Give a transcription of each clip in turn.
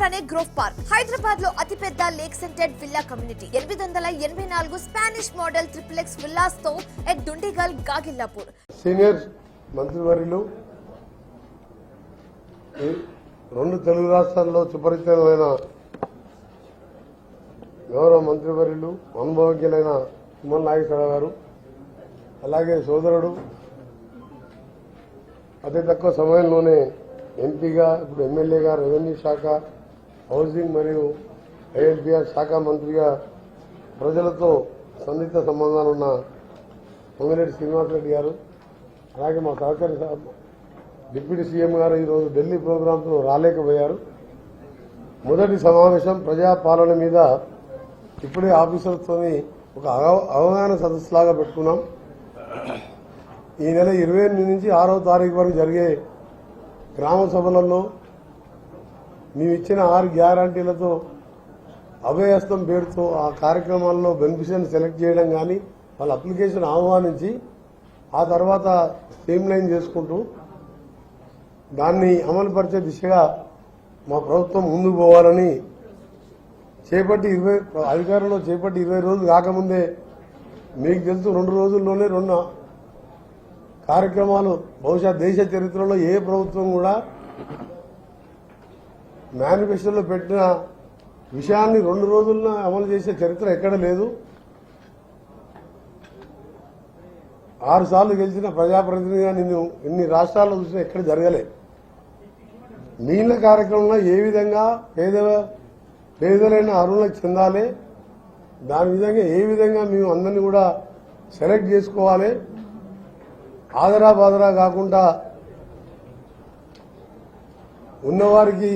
దగ్గరలోనే grove park Hyderabad లో అతిపెద్ద lake scented villa community 884 Spanish model triplex villas తో ఎట్ దుండిగల్ గాగిల్లాపూర్. సీనియర్ మంత్రివర్యులు రెండు తెలుగు రాష్ట్రాల్లో సుపరిచితమైన గౌరవ మంత్రివర్యులు అనుభవజ్ఞులైన తుమ్మల నాగేశ్వరరావు గారు, అలాగే సోదరుడు అతి తక్కువ సమయంలోనే ఎంపీగా ఇప్పుడు ఎమ్మెల్యేగా రెవెన్యూ శాఖ, హౌసింగ్ మరియు ఐఎల్పిఆర్ శాఖ మంత్రిగా ప్రజలతో సన్నిహిత సంబంధాలు ఉన్న పొంగిరెడ్డి శ్రీనివాసరెడ్డి గారు, అలాగే మా సహకారి డిప్యూటీ సీఎం గారు ఈరోజు ఢిల్లీ ప్రోగ్రాంలో రాలేకపోయారు. మొదటి సమావేశం ప్రజాపాలన మీద ఇప్పుడే ఆఫీసర్లతో ఒక అవగాహన సదస్సులాగా పెట్టుకున్నాం. ఈ నెల 28 నుంచి 6వ తారీఖు వరకు జరిగే గ్రామ సభలలో మేము ఇచ్చిన 6 గ్యారంటీలతో అభయహస్తం పేరుతో ఆ కార్యక్రమాల్లో బెనిఫిషియరీని సెలెక్ట్ చేయడం కానీ, వాళ్ళ అప్లికేషన్ ఆహ్వానించి ఆ తర్వాత స్ట్రీమ్ లైన్ చేసుకుంటూ దాన్ని అమలుపరిచే దిశగా మా ప్రభుత్వం ముందుకు పోవాలని అధికారంలో చేపట్టి 20 రోజులు కాకముందే మీకు తెలుసు 2 రోజుల్లోనే 2 కార్యక్రమాలు బహుశా దేశ చరిత్రలో ఏ ప్రభుత్వం కూడా మేనిఫెస్టోలో పెట్టిన విషయాన్ని 2 రోజుల్లో అమలు చేసే చరిత్ర ఎక్కడ లేదు. 6 సార్లు గెలిచిన ప్రజాప్రతినిధిగా నిన్ను ఇన్ని రాష్ట్రాల్లో చూసినా ఎక్కడ జరగలే. నీళ్ల కార్యక్రమంలో ఏ విధంగా పేదలైన అర్హులకు చెందాలి, దాని విధంగా ఏ విధంగా మేము అందరినీ కూడా సెలెక్ట్ చేసుకోవాలి, ఆదరా బాదరా కాకుండా ఉన్నవారికి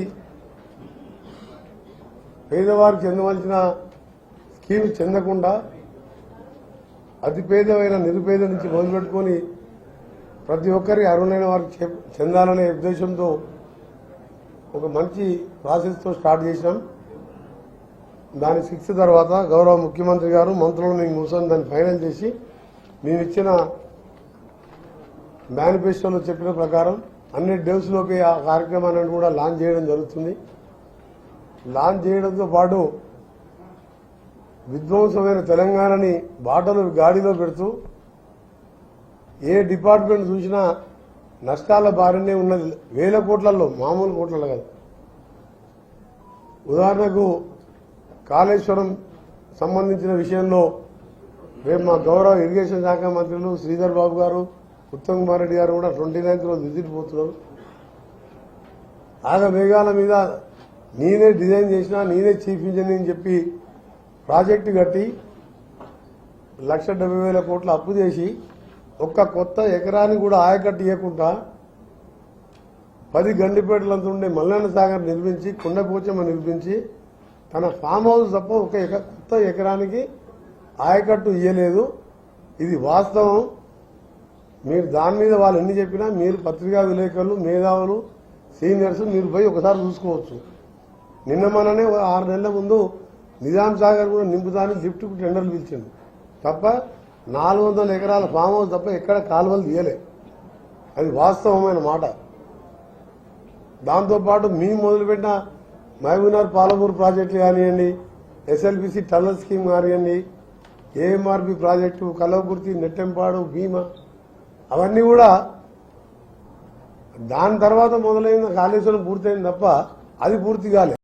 పేదవారికి చెందవలసిన స్కీమ్స్ చెందకుండా అతి పేదమైన నిరుపేద నుంచి మొదలుపెట్టుకుని ప్రతి ఒక్కరికి అర్హులైన వారికి చెందాలనే ఉద్దేశంతో ఒక మంచి ప్రాసెస్తో స్టార్ట్ చేసినాం. దాని 6 తర్వాత గౌరవ ముఖ్యమంత్రి గారు మంత్రులు మేము కూర్చొని దాన్ని ఫైనల్ చేసి మేము ఇచ్చిన మేనిఫెస్టోలో చెప్పిన ప్రకారం అన్ని డేస్లోకి ఆ కార్యక్రమాన్ని కూడా లాంచ్ చేయడం జరుగుతుంది. లాంచ్ చేయడంతో పాటు విధ్వంసమైన తెలంగాణని గాడిలో పెడుతూ ఏ డిపార్ట్మెంట్ చూసినా నష్టాల బారినే ఉన్నది. 1000 కోట్లలో, మామూలు కోట్లలో కాదు. ఉదాహరణకు కాళేశ్వరం సంబంధించిన విషయంలో రేపు మా గౌరవ ఇరిగేషన్ శాఖ మంత్రులు శ్రీధర్ బాబు గారు, ఉత్తమ్ కుమార్ రెడ్డి గారు కూడా 29th రోజు విజిట్ పోతున్నారు. మేఘాల మీద నేనే డిజైన్ చేసినా, నేనే చీఫ్ ఇంజనీర్ అని చెప్పి ప్రాజెక్టు కట్టి 1,70,000 కోట్ల అప్పు చేసి ఒక్క కొత్త ఎకరాన్ని కూడా ఆయకట్టు ఇవ్వకుండా 10 గండిపేటలంతా ఉండే మల్లన్న సాగర్ నిర్మించి, కొండపోచమ్మ నిర్మించి తన ఫామ్ హౌస్ తప్ప ఒక కొత్త ఎకరానికి ఆయకట్టు ఇయ్యలేదు. ఇది వాస్తవం. మీరు దాని మీద వాళ్ళు ఎన్ని చెప్పినా మీరు పత్రికా విలేకరులు, మేధావులు, సీనియర్స్ మీరు పోయి ఒకసారి చూసుకోవచ్చు. నిన్న మననే 6 నెలల ముందు నిజాం సాగర్ కూడా నింపుతానికి లిఫ్ట్కు టెండర్లు పిలిచింది తప్ప 400 ఎకరాల ఫామ్ హౌస్ తప్ప ఎక్కడ కాలువలు తీయలే. అది వాస్తవమైన మాట. దాంతోపాటు మేము మొదలుపెట్టిన మహబూబ్నగర్ పాలమూరు ప్రాజెక్టులు కానివ్వండి, ఎస్ఎల్బిసి టన్నల్ స్కీమ్ కానివ్వండి, ఏఎంఆర్బి ప్రాజెక్టు, కలవకుర్తి, నెట్టెంపాడు, భీమా, అవన్నీ కూడా దాని తర్వాత మొదలైన కాళేశ్వరం పూర్తయింది తప్ప అది పూర్తి కాలే.